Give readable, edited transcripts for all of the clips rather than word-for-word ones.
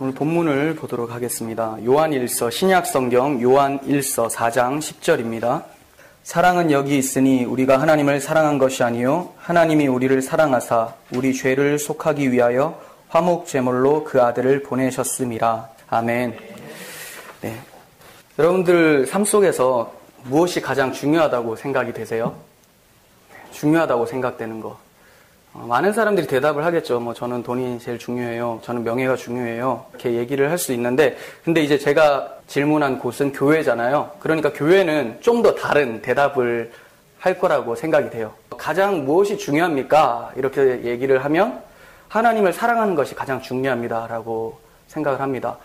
오늘 본문을 보도록 하겠습니다. 요한일서, 신약성경 요한일서 4장 10절입니다. 사랑은 여기 있으니 우리가 하나님을 사랑한 것이 아니요 하나님이 우리를 사랑하사 우리 죄를 속하기 위하여 화목제물로 그 아들을 보내셨음이라. 아멘. 네. 여러분들 삶 속에서 무엇이 가장 중요하다고 생각이 되세요? 중요하다고 생각되는 거. 많은 사람들이 대답을 하겠죠. 저는 돈이 제일 중요해요. 저는 명예가 중요해요. 이렇게 얘기를 할 수 있는데, 근데 이제 제가 질문한 곳은 교회잖아요. 그러니까 교회는 좀 더 다른 대답을 할 거라고 생각이 돼요. 가장 무엇이 중요합니까? 이렇게 얘기를 하면 하나님을 사랑하는 것이 가장 중요합니다라고 생각을 합니다.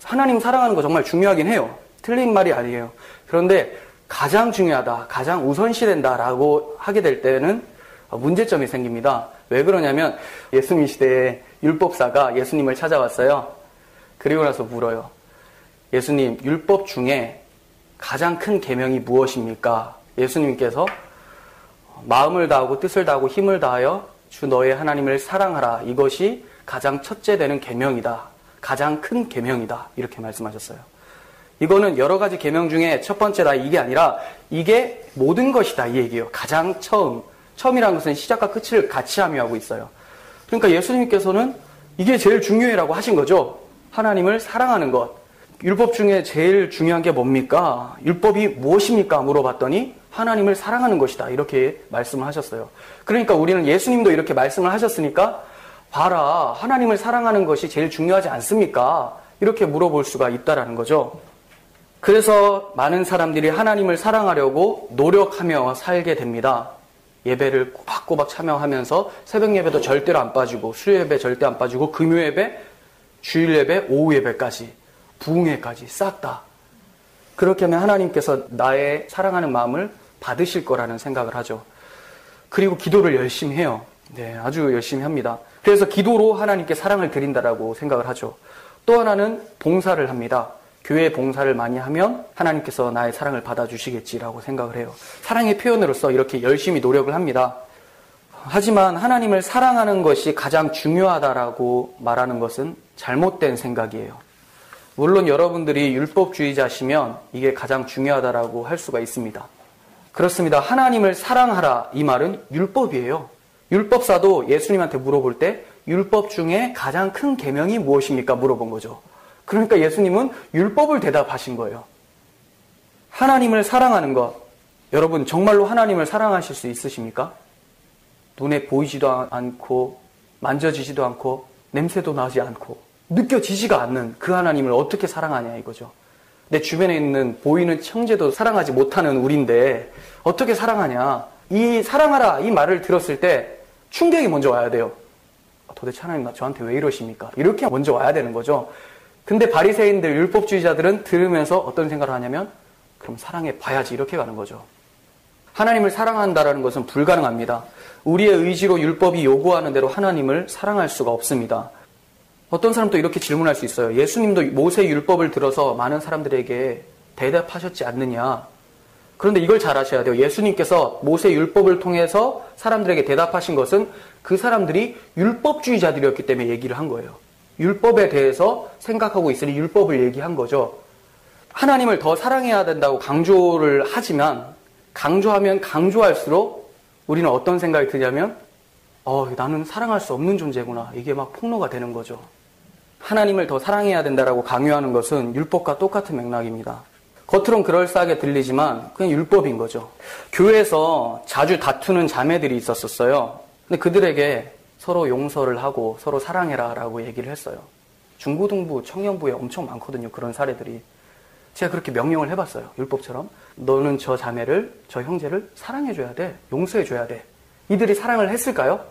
하나님 사랑하는 거 정말 중요하긴 해요. 틀린 말이 아니에요. 그런데 가장 중요하다, 가장 우선시된다라고 하게 될 때는 문제점이 생깁니다. 왜 그러냐면 예수님 시대에 율법사가 예수님을 찾아왔어요. 그리고 나서 물어요. 예수님, 율법 중에 가장 큰 계명이 무엇입니까? 예수님께서 마음을 다하고 뜻을 다하고 힘을 다하여 주 너의 하나님을 사랑하라. 이것이 가장 첫째 되는 계명이다. 가장 큰 계명이다. 이렇게 말씀하셨어요. 이거는 여러 가지 계명 중에 첫 번째다 이게 아니라 이게 모든 것이다 이 얘기예요. 가장 처음이라는 것은 시작과 끝을 같이 함유하고 있어요. 그러니까 예수님께서는 이게 제일 중요해라고 하신 거죠. 하나님을 사랑하는 것. 율법 중에 제일 중요한 게 뭡니까? 율법이 무엇입니까? 물어봤더니 하나님을 사랑하는 것이다. 이렇게 말씀을 하셨어요. 그러니까 우리는 예수님도 이렇게 말씀을 하셨으니까 봐라. 하나님을 사랑하는 것이 제일 중요하지 않습니까? 이렇게 물어볼 수가 있다라는 거죠. 그래서 많은 사람들이 하나님을 사랑하려고 노력하며 살게 됩니다. 예배를 꼬박꼬박 참여하면서 새벽 예배도 절대로 안 빠지고 수요 예배 절대 안 빠지고 금요 예배, 주일 예배, 오후 예배까지 부흥회까지 싹 다. 그렇게 하면 하나님께서 나의 사랑하는 마음을 받으실 거라는 생각을 하죠. 그리고 기도를 열심히 해요. 네, 아주 열심히 합니다. 그래서 기도로 하나님께 사랑을 드린다라고 생각을 하죠. 또 하나는 봉사를 합니다. 교회 봉사를 많이 하면 하나님께서 나의 사랑을 받아주시겠지라고 생각을 해요. 사랑의 표현으로서 이렇게 열심히 노력을 합니다. 하지만 하나님을 사랑하는 것이 가장 중요하다라고 말하는 것은 잘못된 생각이에요. 물론 여러분들이 율법주의자시면 이게 가장 중요하다라고 할 수가 있습니다. 그렇습니다. 하나님을 사랑하라 이 말은 율법이에요. 율법사도 예수님한테 물어볼 때 율법 중에 가장 큰 계명이 무엇입니까? 물어본 거죠. 그러니까 예수님은 율법을 대답하신 거예요. 하나님을 사랑하는 것. 여러분 정말로 하나님을 사랑하실 수 있으십니까? 눈에 보이지도 않고 만져지지도 않고 냄새도 나지 않고 느껴지지가 않는 그 하나님을 어떻게 사랑하냐 이거죠. 내 주변에 있는 보이는 형제도 사랑하지 못하는 우리인데 어떻게 사랑하냐. 이 사랑하라 이 말을 들었을 때 충격이 먼저 와야 돼요. 도대체 하나님 저한테 왜 이러십니까? 이렇게 먼저 와야 되는 거죠. 근데 바리새인들, 율법주의자들은 들으면서 어떤 생각을 하냐면 그럼 사랑해 봐야지 이렇게 가는 거죠. 하나님을 사랑한다라는 것은 불가능합니다. 우리의 의지로 율법이 요구하는 대로 하나님을 사랑할 수가 없습니다. 어떤 사람도 이렇게 질문할 수 있어요. 예수님도 모세 율법을 들어서 많은 사람들에게 대답하셨지 않느냐. 그런데 이걸 잘 아셔야 돼요. 예수님께서 모세 율법을 통해서 사람들에게 대답하신 것은 그 사람들이 율법주의자들이었기 때문에 얘기를 한 거예요. 율법에 대해서 생각하고 있으니 율법을 얘기한 거죠. 하나님을 더 사랑해야 된다고 강조를 하지만 강조하면 강조할수록 우리는 어떤 생각이 드냐면 나는 사랑할 수 없는 존재구나. 이게 막 폭로가 되는 거죠. 하나님을 더 사랑해야 된다라고 강요하는 것은 율법과 똑같은 맥락입니다. 겉으론 그럴싸하게 들리지만 그냥 율법인 거죠. 교회에서 자주 다투는 자매들이 있었어요. 근데 그들에게 서로 용서를 하고 서로 사랑해라 라고 얘기를 했어요. 중고등부, 청년부에 엄청 많거든요. 그런 사례들이. 제가 그렇게 명령을 해봤어요. 율법처럼. 너는 저 자매를, 저 형제를 사랑해줘야 돼. 용서해줘야 돼. 이들이 사랑을 했을까요?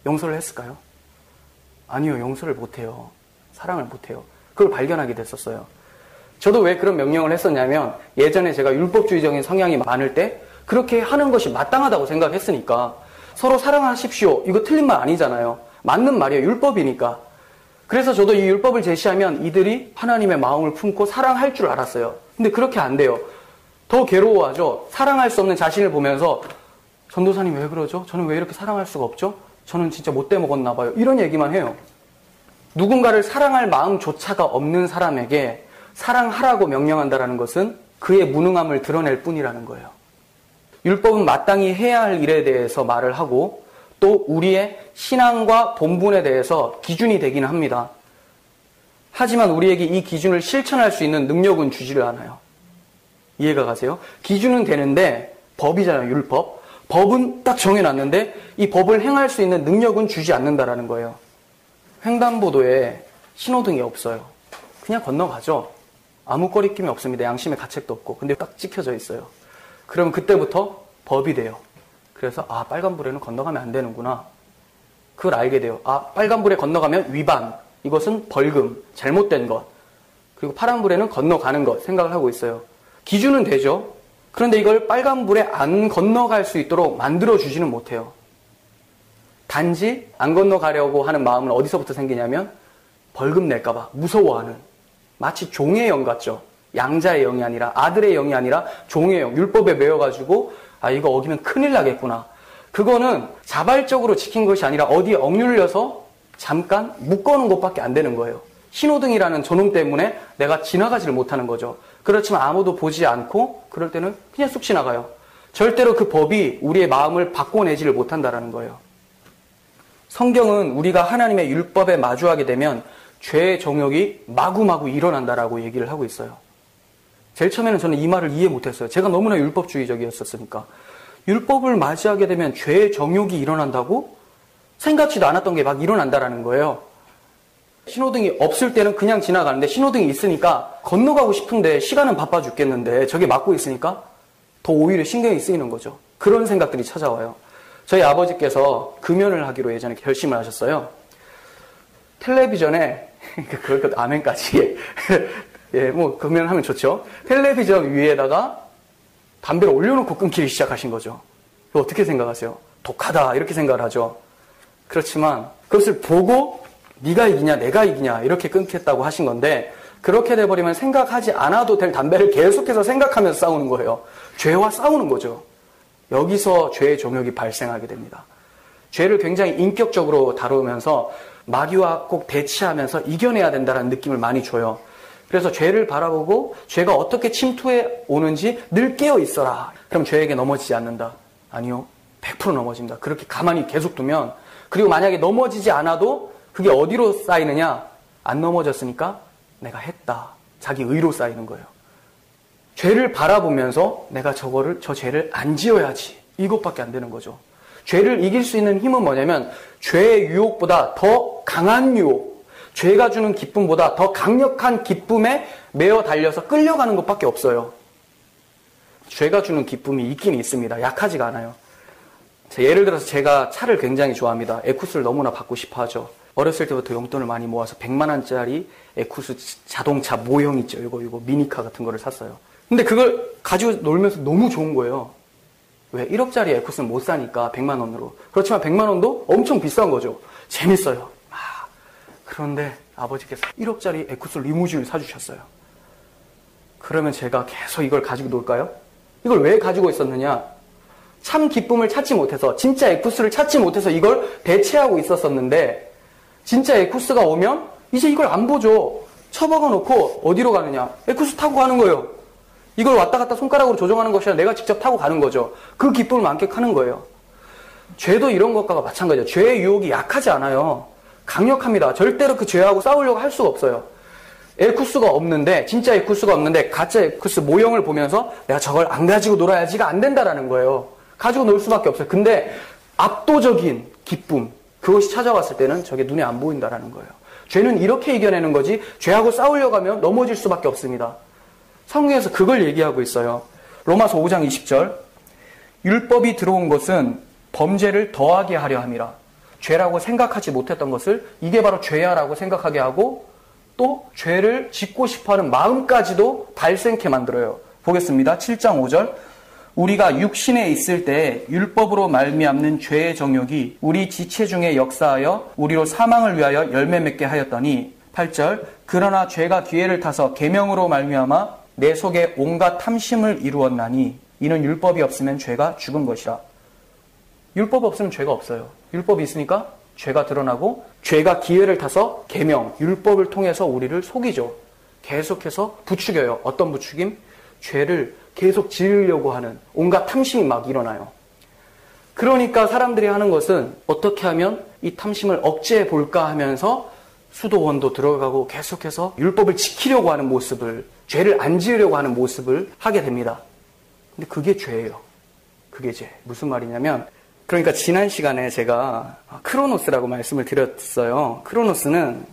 용서를 했을까요? 아니요. 용서를 못해요. 사랑을 못해요. 그걸 발견하게 됐었어요. 저도 왜 그런 명령을 했었냐면 예전에 제가 율법주의적인 성향이 많을 때 그렇게 하는 것이 마땅하다고 생각했으니까 서로 사랑하십시오. 이거 틀린 말 아니잖아요. 맞는 말이에요. 율법이니까. 그래서 저도 이 율법을 제시하면 이들이 하나님의 마음을 품고 사랑할 줄 알았어요. 근데 그렇게 안 돼요. 더 괴로워하죠. 사랑할 수 없는 자신을 보면서 전도사님 왜 그러죠? 저는 왜 이렇게 사랑할 수가 없죠? 저는 진짜 못돼 먹었나 봐요. 이런 얘기만 해요. 누군가를 사랑할 마음조차가 없는 사람에게 사랑하라고 명령한다는 것은 그의 무능함을 드러낼 뿐이라는 거예요. 율법은 마땅히 해야 할 일에 대해서 말을 하고 또 우리의 신앙과 본분에 대해서 기준이 되기는 합니다. 하지만 우리에게 이 기준을 실천할 수 있는 능력은 주지를 않아요. 이해가 가세요? 기준은 되는데 법이잖아요, 율법. 법은 딱 정해놨는데 이 법을 행할 수 있는 능력은 주지 않는다라는 거예요. 횡단보도에 신호등이 없어요. 그냥 건너가죠. 아무 거리낌이 없습니다. 양심의 가책도 없고. 근데 딱 찍혀져 있어요. 그럼 그때부터 법이 돼요. 그래서 빨간불에는 건너가면 안 되는구나. 그걸 알게 돼요. 빨간불에 건너가면 위반. 이것은 벌금, 잘못된 것. 그리고 파란불에는 건너가는 것 생각을 하고 있어요. 기준은 되죠. 그런데 이걸 빨간불에 안 건너갈 수 있도록 만들어주지는 못해요. 단지 안 건너가려고 하는 마음은 어디서부터 생기냐면 벌금 낼까봐 무서워하는, 마치 종의 영 같죠. 양자의 영이 아니라, 아들의 영이 아니라 종의 영, 율법에 매여가지고 이거 어기면 큰일 나겠구나. 그거는 자발적으로 지킨 것이 아니라 어디에 억눌려서 잠깐 묶어놓은 것밖에 안 되는 거예요. 신호등이라는 저놈 때문에 내가 지나가지를 못하는 거죠. 그렇지만 아무도 보지 않고 그럴 때는 그냥 쑥 지나가요. 절대로 그 법이 우리의 마음을 바꿔내지를 못한다는 거예요. 성경은 우리가 하나님의 율법에 마주하게 되면 죄의 정욕이 마구마구 일어난다라고 얘기를 하고 있어요. 제일 처음에는 저는 이 말을 이해 못했어요. 제가 너무나 율법주의적이었으니까. 율법을 맞이하게 되면 죄의 정욕이 일어난다고? 생각지도 않았던 게 막 일어난다라는 거예요. 신호등이 없을 때는 그냥 지나가는데 신호등이 있으니까 건너가고 싶은데 시간은 바빠 죽겠는데 저게 막고 있으니까 더 오히려 신경이 쓰이는 거죠. 그런 생각들이 찾아와요. 저희 아버지께서 금연을 하기로 예전에 결심을 하셨어요. 텔레비전에 그걸 아멘까지 예, 금연하면 좋죠. 텔레비전 위에다가 담배를 올려놓고 끊기기 시작하신 거죠. 이거 어떻게 생각하세요? 독하다 이렇게 생각을 하죠. 그렇지만 그것을 보고 네가 이기냐 내가 이기냐 이렇게 끊겠다고 하신 건데, 그렇게 돼버리면 생각하지 않아도 될 담배를 계속해서 생각하면서 싸우는 거예요. 죄와 싸우는 거죠. 여기서 죄의 정욕이 발생하게 됩니다. 죄를 굉장히 인격적으로 다루면서 마귀와 꼭 대치하면서 이겨내야 된다는 느낌을 많이 줘요. 그래서 죄를 바라보고 죄가 어떻게 침투해 오는지 늘 깨어 있어라. 그럼 죄에게 넘어지지 않는다. 아니요. 100% 넘어집니다. 그렇게 가만히 계속 두면, 그리고 만약에 넘어지지 않아도 그게 어디로 쌓이느냐? 안 넘어졌으니까 내가 했다. 자기 의로 쌓이는 거예요. 죄를 바라보면서 내가 저 죄를 안 지어야지. 이것밖에 안 되는 거죠. 죄를 이길 수 있는 힘은 뭐냐면 죄의 유혹보다 더 강한 유혹, 죄가 주는 기쁨보다 더 강력한 기쁨에 매어 달려서 끌려가는 것밖에 없어요. 죄가 주는 기쁨이 있긴 있습니다. 약하지가 않아요. 예를 들어서 제가 차를 굉장히 좋아합니다. 에쿠스를 너무나 받고 싶어 하죠. 어렸을 때부터 용돈을 많이 모아서 100만 원짜리 에쿠스 자동차 모형 있죠. 이거 미니카 같은 거를 샀어요. 근데 그걸 가지고 놀면서 너무 좋은 거예요. 왜? 1억짜리 에쿠스는 못 사니까 100만 원으로. 그렇지만 100만 원도 엄청 비싼 거죠. 재밌어요. 그런데 아버지께서 1억짜리 에쿠스 리무진을 사주셨어요. 그러면 제가 계속 이걸 가지고 놀까요? 이걸 왜 가지고 있었느냐? 참 기쁨을 찾지 못해서, 진짜 에쿠스를 찾지 못해서 이걸 대체하고 있었었는데, 진짜 에쿠스가 오면 이제 이걸 안 보죠. 처박아 놓고 어디로 가느냐? 에쿠스 타고 가는 거예요. 이걸 왔다 갔다 손가락으로 조정하는 것이 아니라 내가 직접 타고 가는 거죠. 그 기쁨을 만끽하는 거예요. 죄도 이런 것과 마찬가지예요. 죄의 유혹이 약하지 않아요. 강력합니다. 절대로 그 죄하고 싸우려고 할 수가 없어요. 에쿠스가 없는데, 진짜 에쿠스가 없는데 가짜 에쿠스 모형을 보면서 내가 저걸 안 가지고 놀아야지가 안 된다라는 거예요. 가지고 놀 수밖에 없어요. 근데 압도적인 기쁨, 그것이 찾아왔을 때는 저게 눈에 안 보인다라는 거예요. 죄는 이렇게 이겨내는 거지, 죄하고 싸우려고 하면 넘어질 수밖에 없습니다. 성경에서 그걸 얘기하고 있어요. 로마서 5장 20절. 율법이 들어온 것은 범죄를 더하게 하려 함이라. 죄라고 생각하지 못했던 것을 이게 바로 죄야라고 생각하게 하고, 또 죄를 짓고 싶어하는 마음까지도 발생케 만들어요. 보겠습니다. 7장 5절. 우리가 육신에 있을 때 율법으로 말미암는 죄의 정욕이 우리 지체 중에 역사하여 우리로 사망을 위하여 열매 맺게 하였더니, 8절. 그러나 죄가 기회를 타서 계명으로 말미암아 내 속에 온갖 탐심을 이루었나니 이는 율법이 없으면 죄가 죽은 것이라. 율법이 없으면 죄가 없어요. 율법이 있으니까 죄가 드러나고 죄가 기회를 타서 계명, 율법을 통해서 우리를 속이죠. 계속해서 부추겨요. 어떤 부추김? 죄를 계속 지으려고 하는 온갖 탐심이 막 일어나요. 그러니까 사람들이 하는 것은 어떻게 하면 이 탐심을 억제해 볼까 하면서 수도원도 들어가고 계속해서 율법을 지키려고 하는 모습을, 죄를 안 지으려고 하는 모습을 하게 됩니다. 근데 그게 죄예요. 그게 죄. 무슨 말이냐면, 그러니까 지난 시간에 제가 크로노스라고 말씀을 드렸어요. 크로노스는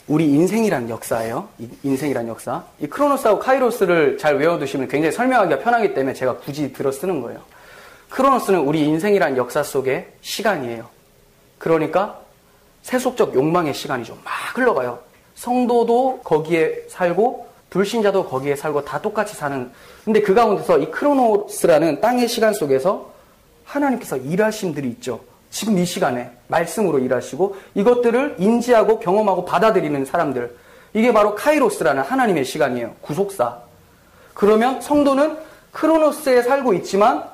우리 인생이란 역사예요. 인생이란 역사. 이 크로노스하고 카이로스를 잘 외워두시면 굉장히 설명하기가 편하기 때문에 제가 굳이 들어 쓰는 거예요. 크로노스는 우리 인생이란 역사 속의 시간이에요. 그러니까 세속적 욕망의 시간이죠. 막 흘러가요. 성도도 거기에 살고 불신자도 거기에 살고 다 똑같이 사는. 근데 그 가운데서 이 크로노스라는 땅의 시간 속에서 하나님께서 일하심들이 있죠. 지금 이 시간에 말씀으로 일하시고 이것들을 인지하고 경험하고 받아들이는 사람들. 이게 바로 카이로스라는 하나님의 시간이에요. 구속사. 그러면 성도는 크로노스에 살고 있지만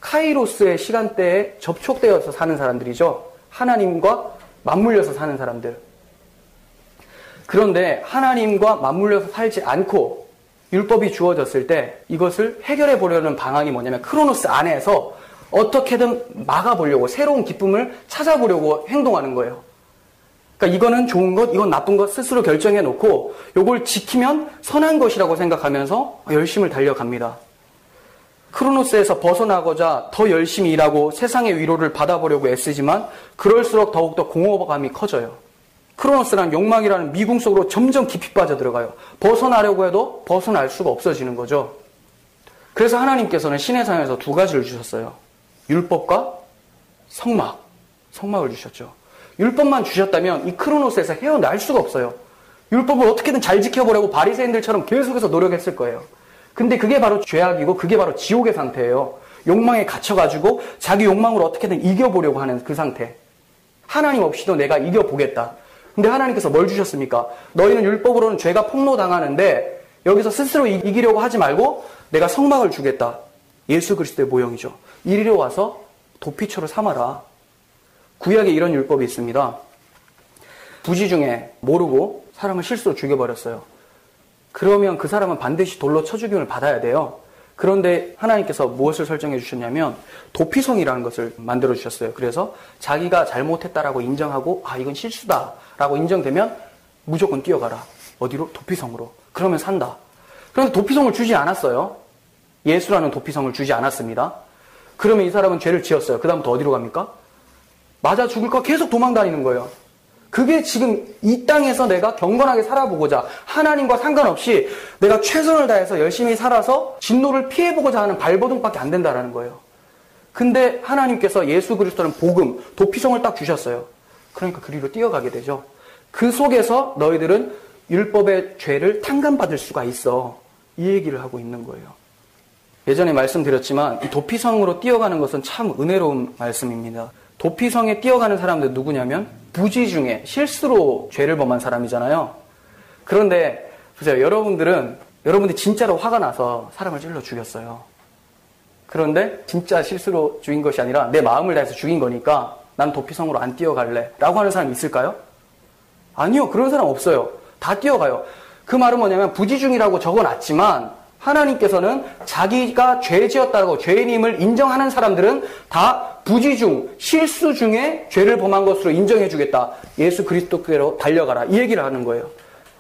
카이로스의 시간대에 접촉되어서 사는 사람들이죠. 하나님과 맞물려서 사는 사람들. 그런데 하나님과 맞물려서 살지 않고 율법이 주어졌을 때 이것을 해결해 보려는 방안이 뭐냐면 크로노스 안에서 어떻게든 막아보려고 새로운 기쁨을 찾아보려고 행동하는 거예요. 그러니까 이거는 좋은 것, 이건 나쁜 것 스스로 결정해 놓고 이걸 지키면 선한 것이라고 생각하면서 열심을 달려갑니다. 크로노스에서 벗어나고자 더 열심히 일하고 세상의 위로를 받아보려고 애쓰지만 그럴수록 더욱더 공허감이 커져요. 크로노스란 욕망이라는 미궁 속으로 점점 깊이 빠져들어가요. 벗어나려고 해도 벗어날 수가 없어지는 거죠. 그래서 하나님께서는 시내산에서 두 가지를 주셨어요. 율법과 성막을 주셨죠. 율법만 주셨다면 이 크로노스에서 헤어날 수가 없어요. 율법을 어떻게든 잘 지켜보려고 바리새인들처럼 계속해서 노력했을 거예요. 근데 그게 바로 죄악이고 그게 바로 지옥의 상태예요. 욕망에 갇혀가지고 자기 욕망으로 어떻게든 이겨보려고 하는 그 상태. 하나님 없이도 내가 이겨보겠다. 근데 하나님께서 뭘 주셨습니까? 너희는 율법으로는 죄가 폭로당하는데 여기서 스스로 이기려고 하지 말고 내가 성막을 주겠다. 예수 그리스도의 모형이죠. 이리로 와서 도피처로 삼아라. 구약에 이런 율법이 있습니다. 부지 중에 모르고 사람을 실수로 죽여버렸어요. 그러면 그 사람은 반드시 돌로 쳐 죽임을 받아야 돼요. 그런데 하나님께서 무엇을 설정해 주셨냐면 도피성이라는 것을 만들어 주셨어요. 그래서 자기가 잘못했다라고 인정하고 이건 실수다라고 인정되면 무조건 뛰어가라. 어디로? 도피성으로. 그러면 산다. 그런데 도피성을 주지 않았어요. 예수라는 도피성을 주지 않았습니다. 그러면 이 사람은 죄를 지었어요. 그 다음부터 어디로 갑니까? 맞아 죽을까 계속 도망다니는 거예요. 그게 지금 이 땅에서 내가 경건하게 살아보고자 하나님과 상관없이 내가 최선을 다해서 열심히 살아서 진노를 피해보고자 하는 발버둥밖에 안 된다라는 거예요. 근데 하나님께서 예수 그리스도는 복음, 도피성을 딱 주셨어요. 그러니까 그리로 뛰어가게 되죠. 그 속에서 너희들은 율법의 죄를 탕감받을 수가 있어. 이 얘기를 하고 있는 거예요. 예전에 말씀드렸지만 이 도피성으로 뛰어가는 것은 참 은혜로운 말씀입니다. 도피성에 뛰어가는 사람들 누구냐면 부지 중에 실수로 죄를 범한 사람이잖아요. 그런데 보세요. 여러분들이 진짜로 화가 나서 사람을 찔러 죽였어요. 그런데 진짜 실수로 죽인 것이 아니라 내 마음을 다해서 죽인 거니까 난 도피성으로 안 뛰어갈래 라고 하는 사람 있을까요? 아니요. 그런 사람 없어요. 다 뛰어가요. 그 말은 뭐냐면 부지 중이라고 적어놨지만 하나님께서는 자기가 죄 지었다고 죄인임을 인정하는 사람들은 다 부지 중, 실수 중에 죄를 범한 것으로 인정해 주겠다. 예수 그리스도께로 달려가라. 이 얘기를 하는 거예요.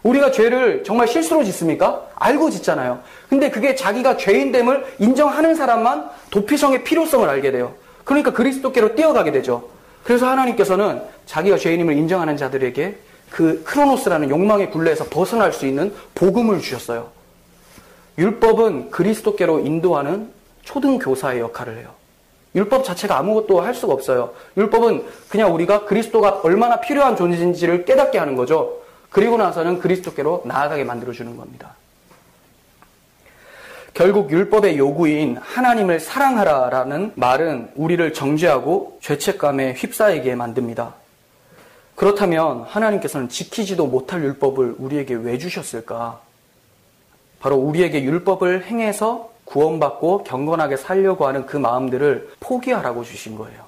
우리가 죄를 정말 실수로 짓습니까? 알고 짓잖아요. 근데 그게 자기가 죄인됨을 인정하는 사람만 도피성의 필요성을 알게 돼요. 그러니까 그리스도께로 뛰어가게 되죠. 그래서 하나님께서는 자기가 죄인임을 인정하는 자들에게 그 크로노스라는 욕망의 굴레에서 벗어날 수 있는 복음을 주셨어요. 율법은 그리스도께로 인도하는 초등교사의 역할을 해요. 율법 자체가 아무것도 할 수가 없어요. 율법은 그냥 우리가 그리스도가 얼마나 필요한 존재인지를 깨닫게 하는 거죠. 그리고 나서는 그리스도께로 나아가게 만들어주는 겁니다. 결국 율법의 요구인 하나님을 사랑하라라는 말은 우리를 정죄하고 죄책감에 휩싸이게 만듭니다. 그렇다면 하나님께서는 지키지도 못할 율법을 우리에게 왜 주셨을까? 바로 우리에게 율법을 행해서 구원받고 경건하게 살려고 하는 그 마음들을 포기하라고 주신 거예요.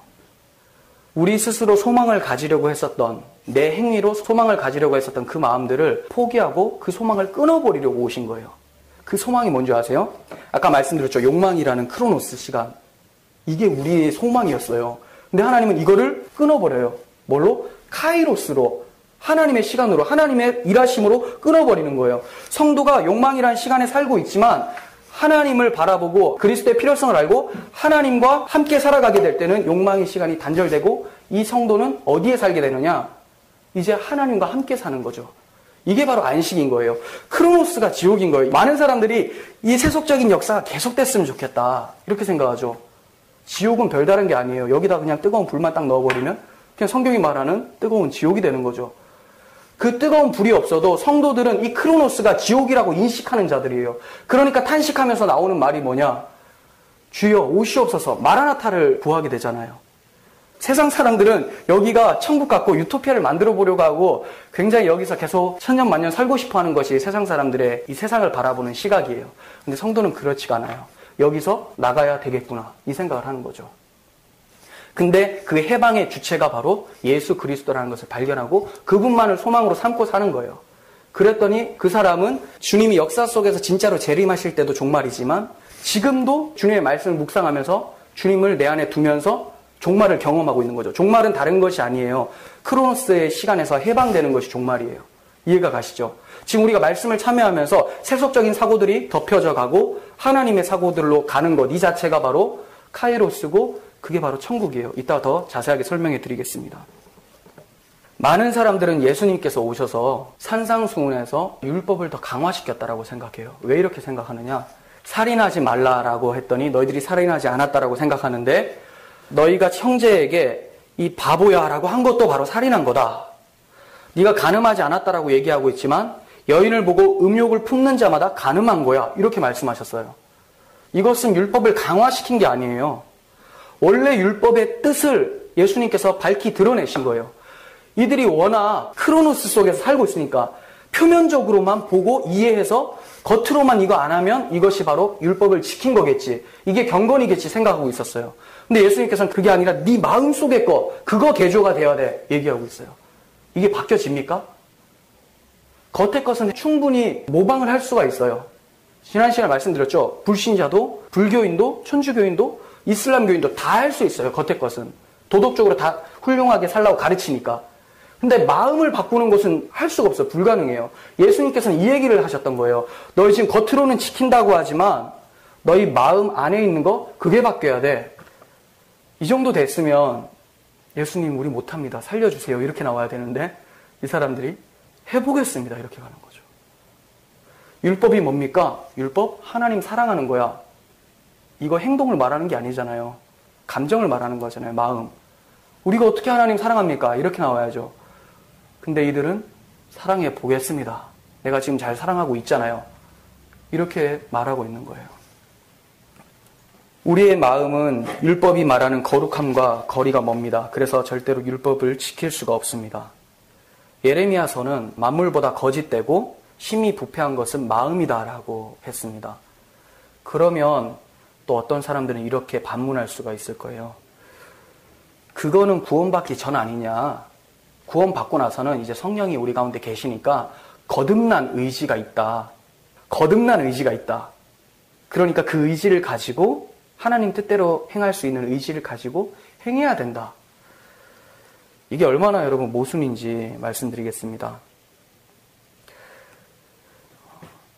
우리 스스로 소망을 가지려고 했었던, 내 행위로 소망을 가지려고 했었던 그 마음들을 포기하고 그 소망을 끊어버리려고 오신 거예요. 그 소망이 뭔지 아세요? 아까 말씀드렸죠. 욕망이라는 크로노스 시간. 이게 우리의 소망이었어요. 근데 하나님은 이거를 끊어버려요. 뭘로? 카이로스로, 하나님의 시간으로, 하나님의 일하심으로 끊어버리는 거예요. 성도가 욕망이라는 시간에 살고 있지만 하나님을 바라보고 그리스도의 필요성을 알고 하나님과 함께 살아가게 될 때는 욕망의 시간이 단절되고 이 성도는 어디에 살게 되느냐? 이제 하나님과 함께 사는 거죠. 이게 바로 안식인 거예요. 크로노스가 지옥인 거예요. 많은 사람들이 이 세속적인 역사가 계속됐으면 좋겠다 이렇게 생각하죠. 지옥은 별다른 게 아니에요. 여기다 그냥 뜨거운 불만 딱 넣어버리면 그냥 성경이 말하는 뜨거운 지옥이 되는 거죠. 그 뜨거운 불이 없어도 성도들은 이 크로노스가 지옥이라고 인식하는 자들이에요. 그러니까 탄식하면서 나오는 말이 뭐냐? 주여 오시옵소서, 마라나타를 구하게 되잖아요. 세상 사람들은 여기가 천국 같고 유토피아를 만들어 보려고 하고 굉장히 여기서 계속 천년만년 살고 싶어 하는 것이 세상 사람들의 이 세상을 바라보는 시각이에요. 근데 성도는 그렇지가 않아요. 여기서 나가야 되겠구나 이 생각을 하는 거죠. 근데 그 해방의 주체가 바로 예수 그리스도라는 것을 발견하고 그분만을 소망으로 삼고 사는 거예요. 그랬더니 그 사람은 주님이 역사 속에서 진짜로 재림하실 때도 종말이지만 지금도 주님의 말씀을 묵상하면서 주님을 내 안에 두면서 종말을 경험하고 있는 거죠. 종말은 다른 것이 아니에요. 크로노스의 시간에서 해방되는 것이 종말이에요. 이해가 가시죠? 지금 우리가 말씀을 참여하면서 세속적인 사고들이 덮여져 가고 하나님의 사고들로 가는 것, 이 자체가 바로 카이로스고 그게 바로 천국이에요. 이따가 더 자세하게 설명해 드리겠습니다. 많은 사람들은 예수님께서 오셔서 산상수훈에서 율법을 더 강화시켰다라고 생각해요. 왜 이렇게 생각하느냐? 살인하지 말라라고 했더니 너희들이 살인하지 않았다라고 생각하는데 너희가 형제에게 이 바보야라고 한 것도 바로 살인한 거다. 네가 간음하지 않았다라고 얘기하고 있지만 여인을 보고 음욕을 품는 자마다 간음한 거야. 이렇게 말씀하셨어요. 이것은 율법을 강화시킨 게 아니에요. 원래 율법의 뜻을 예수님께서 밝히 드러내신 거예요. 이들이 워낙 크로노스 속에서 살고 있으니까 표면적으로만 보고 이해해서 겉으로만 이거 안 하면 이것이 바로 율법을 지킨 거겠지. 이게 경건이겠지 생각하고 있었어요. 근데 예수님께서는 그게 아니라 네 마음속의 거, 그거 개조가 돼야 돼 얘기하고 있어요. 이게 바뀌어집니까? 겉의 것은 충분히 모방을 할 수가 있어요. 지난 시간에 말씀드렸죠. 불신자도, 불교인도, 천주교인도, 이슬람교인도 다 할 수 있어요. 겉의 것은. 도덕적으로 다 훌륭하게 살라고 가르치니까. 근데 마음을 바꾸는 것은 할 수가 없어요. 불가능해요. 예수님께서는 이 얘기를 하셨던 거예요. 너희 지금 겉으로는 지킨다고 하지만 너희 마음 안에 있는 거 그게 바뀌어야 돼. 이 정도 됐으면 예수님 우리 못합니다. 살려주세요. 이렇게 나와야 되는데 이 사람들이 해보겠습니다. 이렇게 가는 거죠. 율법이 뭡니까? 율법? 하나님 사랑하는 거야. 이거 행동을 말하는 게 아니잖아요. 감정을 말하는 거잖아요. 마음. 우리가 어떻게 하나님 사랑합니까? 이렇게 나와야죠. 근데 이들은 사랑해 보겠습니다. 내가 지금 잘 사랑하고 있잖아요. 이렇게 말하고 있는 거예요. 우리의 마음은 율법이 말하는 거룩함과 거리가 멉니다. 그래서 절대로 율법을 지킬 수가 없습니다. 예레미야서는 만물보다 거짓되고 심히 부패한 것은 마음이다라고 했습니다. 그러면 또 어떤 사람들은 이렇게 반문할 수가 있을 거예요. 그거는 구원받기 전 아니냐. 구원받고 나서는 이제 성령이 우리 가운데 계시니까 거듭난 의지가 있다. 거듭난 의지가 있다. 그러니까 그 의지를 가지고 하나님 뜻대로 행할 수 있는 의지를 가지고 행해야 된다. 이게 얼마나 여러분 모순인지 말씀드리겠습니다.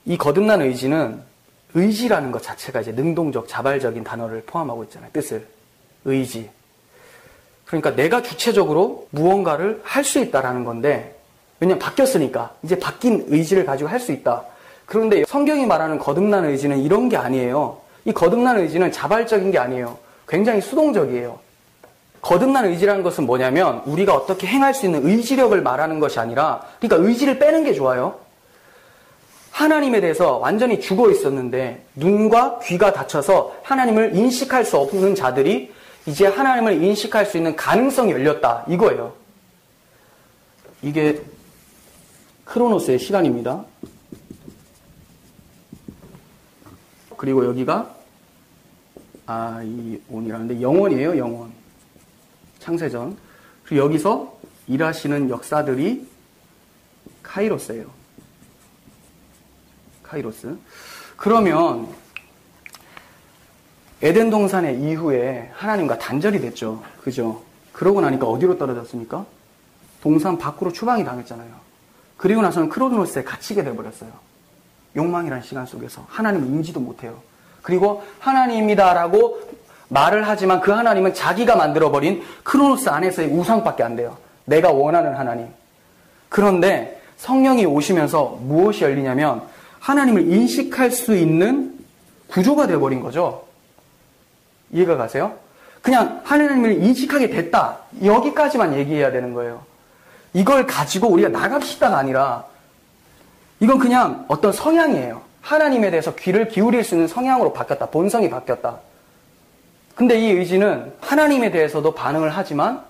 이 거듭난 의지는 의지라는 것 자체가 이제 능동적, 자발적인 단어를 포함하고 있잖아요. 뜻을. 의지. 그러니까 내가 주체적으로 무언가를 할 수 있다라는 건데, 왜냐면 바뀌었으니까 이제 바뀐 의지를 가지고 할 수 있다. 그런데 성경이 말하는 거듭난 의지는 이런 게 아니에요. 이 거듭난 의지는 자발적인 게 아니에요. 굉장히 수동적이에요. 거듭난 의지라는 것은 뭐냐면 우리가 어떻게 행할 수 있는 의지력을 말하는 것이 아니라, 그러니까 의지를 빼는 게 좋아요. 하나님에 대해서 완전히 죽어 있었는데 눈과 귀가 닫혀서 하나님을 인식할 수 없는 자들이 이제 하나님을 인식할 수 있는 가능성이 열렸다. 이거예요. 이게 크로노스의 시간입니다. 그리고 여기가 아이온이라는데 영원이에요. 영원. 창세전. 그리고 여기서 일하시는 역사들이 카이로스예요. 카이로스. 그러면 에덴 동산의 이후에 하나님과 단절이 됐죠. 그죠? 그러고 나니까 어디로 떨어졌습니까? 동산 밖으로 추방이 당했잖아요. 그리고 나서는 크로노스에 갇히게 돼버렸어요. 욕망이라는 시간 속에서 하나님을 인지도 못해요. 그리고 하나님이다라고 말을 하지만 그 하나님은 자기가 만들어버린 크로노스 안에서의 우상밖에 안 돼요. 내가 원하는 하나님. 그런데 성령이 오시면서 무엇이 열리냐면 하나님을 인식할 수 있는 구조가 되어버린 거죠. 이해가 가세요? 그냥 하나님을 인식하게 됐다. 여기까지만 얘기해야 되는 거예요. 이걸 가지고 우리가 나갑시다가 아니라 이건 그냥 어떤 성향이에요. 하나님에 대해서 귀를 기울일 수 있는 성향으로 바뀌었다. 본성이 바뀌었다. 근데 이 의지는 하나님에 대해서도 반응을 하지만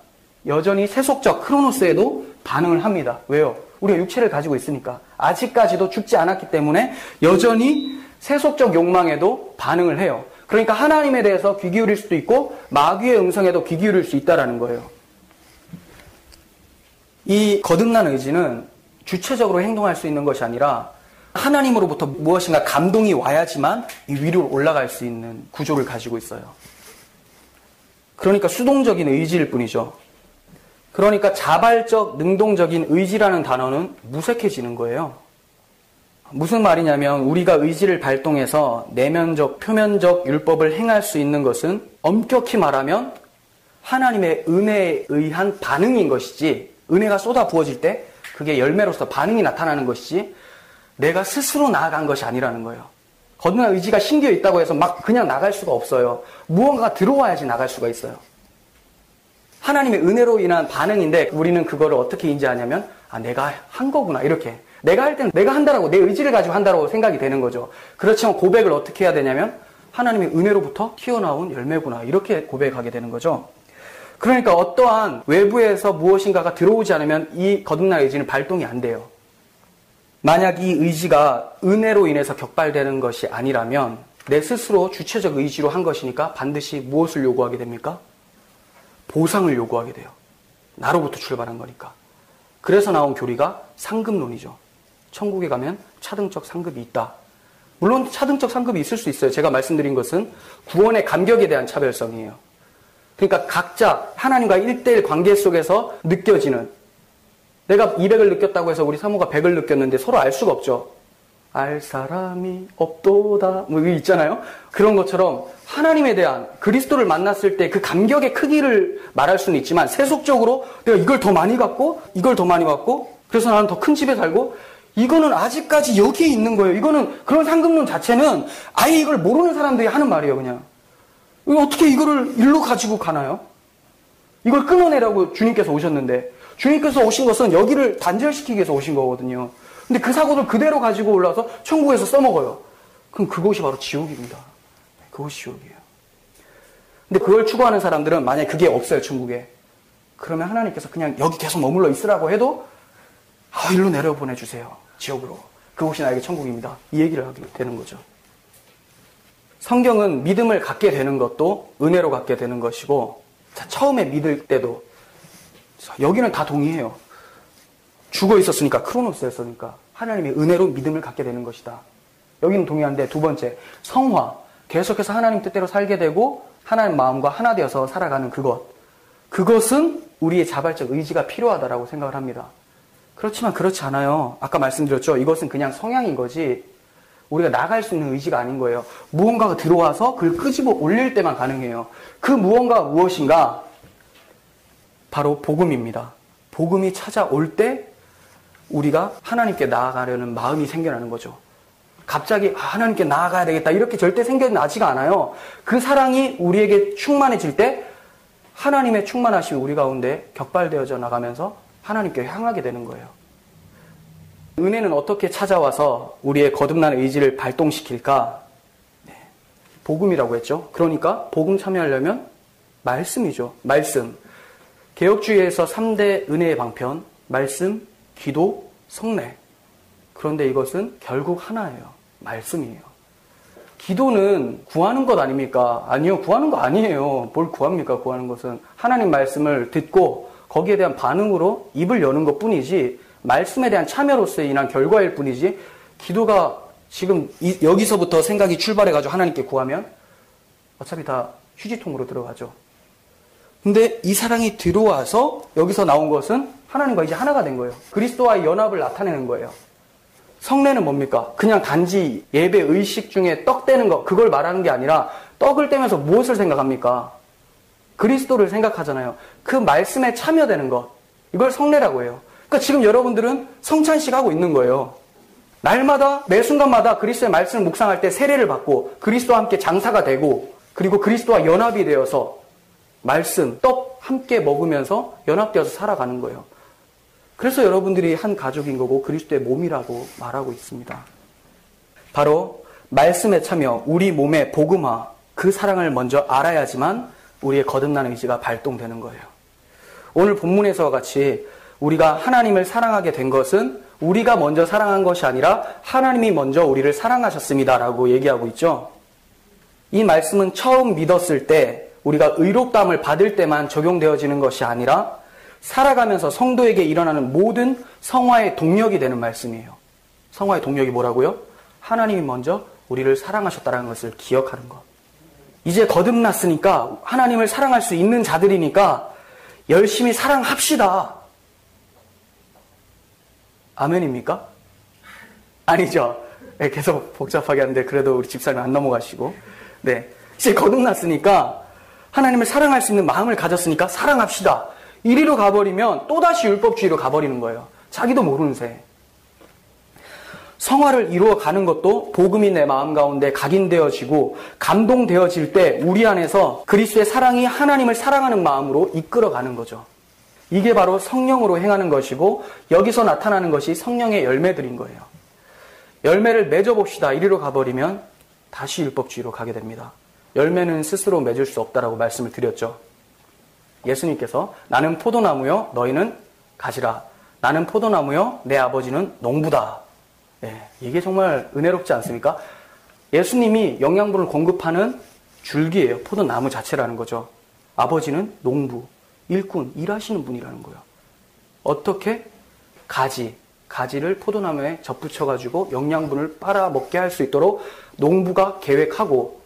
여전히 세속적 크로노스에도 반응을 합니다. 왜요? 우리가 육체를 가지고 있으니까. 아직까지도 죽지 않았기 때문에 여전히 세속적 욕망에도 반응을 해요. 그러니까 하나님에 대해서 귀 기울일 수도 있고 마귀의 음성에도 귀 기울일 수 있다는 거예요. 이 거듭난 의지는 주체적으로 행동할 수 있는 것이 아니라 하나님으로부터 무엇인가 감동이 와야지만 이 위로 올라갈 수 있는 구조를 가지고 있어요. 그러니까 수동적인 의지일 뿐이죠. 그러니까 자발적, 능동적인 의지라는 단어는 무색해지는 거예요. 무슨 말이냐면 우리가 의지를 발동해서 내면적, 표면적 율법을 행할 수 있는 것은 엄격히 말하면 하나님의 은혜에 의한 반응인 것이지, 은혜가 쏟아 부어질 때 그게 열매로서 반응이 나타나는 것이지 내가 스스로 나아간 것이 아니라는 거예요. 거듭난 의지가 심겨 있다고 해서 막 그냥 나갈 수가 없어요. 무언가가 들어와야지 나갈 수가 있어요. 하나님의 은혜로 인한 반응인데 우리는 그거를 어떻게 인지하냐면 내가 한 거구나 이렇게. 내가 할 때는 내가 한다라고 내 의지를 가지고 한다라고 생각이 되는 거죠. 그렇지만 고백을 어떻게 해야 되냐면 하나님의 은혜로부터 튀어나온 열매구나 이렇게 고백하게 되는 거죠. 그러니까 어떠한 외부에서 무엇인가가 들어오지 않으면 이 거듭난 의지는 발동이 안 돼요. 만약 이 의지가 은혜로 인해서 격발되는 것이 아니라면 내 스스로 주체적 의지로 한 것이니까 반드시 무엇을 요구하게 됩니까? 보상을 요구하게 돼요. 나로부터 출발한 거니까. 그래서 나온 교리가 상급론이죠. 천국에 가면 차등적 상급이 있다. 물론 차등적 상급이 있을 수 있어요. 제가 말씀드린 것은 구원의 감격에 대한 차별성이에요. 그러니까 각자 하나님과 1대1 관계 속에서 느껴지는, 내가 200을 느꼈다고 해서 우리 사모가 100을 느꼈는데 서로 알 수가 없죠. 알 사람이 없도다 뭐 이거 있잖아요. 그런 것처럼 하나님에 대한, 그리스도를 만났을 때 그 감격의 크기를 말할 수는 있지만 세속적으로 내가 이걸 더 많이 갖고 이걸 더 많이 갖고 그래서 나는 더 큰 집에 살고, 이거는 아직까지 여기에 있는 거예요. 이거는 그런 상급론 자체는 아예 이걸 모르는 사람들이 하는 말이에요. 그냥 어떻게 이거를 일로 가지고 가나요? 이걸 끊어내라고 주님께서 오셨는데, 주님께서 오신 것은 여기를 단절시키기 위해서 오신 거거든요. 근데 그 사고를 그대로 가지고 올라와서 천국에서 써먹어요. 그럼 그것이 바로 지옥입니다. 그것이 지옥이에요. 근데 그걸 추구하는 사람들은 만약에 그게 없어요, 천국에. 그러면 하나님께서 그냥 여기 계속 머물러 있으라고 해도 일로 내려보내주세요. 지옥으로. 그곳이 나에게 천국입니다. 이 얘기를 하게 되는 거죠. 성경은 믿음을 갖게 되는 것도 은혜로 갖게 되는 것이고, 처음에 믿을 때도 여기는 다 동의해요. 죽어 있었으니까, 크로노스였으니까 하나님의 은혜로 믿음을 갖게 되는 것이다. 여기는 동의한데, 두 번째, 성화. 계속해서 하나님 뜻대로 살게 되고 하나님 마음과 하나 되어서 살아가는 그것은 우리의 자발적 의지가 필요하다라고 생각을 합니다. 그렇지만 그렇지 않아요. 아까 말씀드렸죠. 이것은 그냥 성향인 거지 우리가 나갈 수 있는 의지가 아닌 거예요. 무언가가 들어와서 그걸 끄집어 올릴 때만 가능해요. 그 무언가가 무엇인가? 바로 복음입니다. 복음이 찾아올 때 우리가 하나님께 나아가려는 마음이 생겨나는 거죠. 갑자기 하나님께 나아가야 되겠다 이렇게 절대 생겨나지가 않아요. 그 사랑이 우리에게 충만해질 때 하나님의 충만하심이 우리 가운데 격발되어져 나가면서 하나님께 향하게 되는 거예요. 은혜는 어떻게 찾아와서 우리의 거듭난 의지를 발동시킬까? 복음이라고 했죠. 그러니까 복음 참여하려면 말씀이죠. 말씀. 개혁주의에서 3대 은혜의 방편, 말씀, 기도, 성례. 그런데 이것은 결국 하나예요. 말씀이에요. 기도는 구하는 것 아닙니까? 아니요, 구하는 거 아니에요. 뭘 구합니까? 구하는 것은 하나님 말씀을 듣고 거기에 대한 반응으로 입을 여는 것 뿐이지, 말씀에 대한 참여로서 인한 결과일 뿐이지, 기도가 지금 여기서부터 생각이 출발해가지고 하나님께 구하면 어차피 다 휴지통으로 들어가죠. 근데 이 사랑이 들어와서 여기서 나온 것은 하나님과 이제 하나가 된 거예요. 그리스도와의 연합을 나타내는 거예요. 성례는 뭡니까? 그냥 단지 예배 의식 중에 떡 떼는 거, 그걸 말하는 게 아니라 떡을 떼면서 무엇을 생각합니까? 그리스도를 생각하잖아요. 그 말씀에 참여되는 것, 이걸 성례라고 해요. 그러니까 지금 여러분들은 성찬식 하고 있는 거예요. 날마다 매 순간마다 그리스도의 말씀을 묵상할 때 세례를 받고 그리스도와 함께 장사가 되고, 그리고 그리스도와 연합이 되어서 말씀, 떡 함께 먹으면서 연합되어서 살아가는 거예요. 그래서 여러분들이 한 가족인 거고 그리스도의 몸이라고 말하고 있습니다. 바로 말씀에 참여, 우리 몸의 복음화, 그 사랑을 먼저 알아야지만 우리의 거듭나는 의지가 발동되는 거예요. 오늘 본문에서와 같이 우리가 하나님을 사랑하게 된 것은 우리가 먼저 사랑한 것이 아니라 하나님이 먼저 우리를 사랑하셨습니다라고 얘기하고 있죠. 이 말씀은 처음 믿었을 때 우리가 의롭다함을 받을 때만 적용되어지는 것이 아니라 살아가면서 성도에게 일어나는 모든 성화의 동력이 되는 말씀이에요. 성화의 동력이 뭐라고요? 하나님이 먼저 우리를 사랑하셨다는 것을 기억하는 것. 이제 거듭났으니까, 하나님을 사랑할 수 있는 자들이니까 열심히 사랑합시다. 아멘입니까? 아니죠. 네, 계속 복잡하게 하는데 그래도 우리 집사님 안 넘어가시고. 네, 이제 거듭났으니까 하나님을 사랑할 수 있는 마음을 가졌으니까 사랑합시다. 이리로 가버리면 또다시 율법주의로 가버리는 거예요. 자기도 모르는 새. 성화를 이루어가는 것도 복음이 내 마음 가운데 각인되어지고 감동되어질 때 우리 안에서 그리스도의 사랑이 하나님을 사랑하는 마음으로 이끌어가는 거죠. 이게 바로 성령으로 행하는 것이고, 여기서 나타나는 것이 성령의 열매들인 거예요. 열매를 맺어봅시다. 이리로 가버리면 다시 율법주의로 가게 됩니다. 열매는 스스로 맺을 수 없다라고 말씀을 드렸죠. 예수님께서 나는 포도나무요 너희는 가지라. 나는 포도나무요 내 아버지는 농부다. 네, 이게 정말 은혜롭지 않습니까? 예수님이 영양분을 공급하는 줄기예요. 포도나무 자체라는 거죠. 아버지는 농부, 일꾼, 일하시는 분이라는 거예요. 어떻게? 가지를 포도나무에 접붙여가지고 영양분을 빨아먹게 할 수 있도록 농부가 계획하고,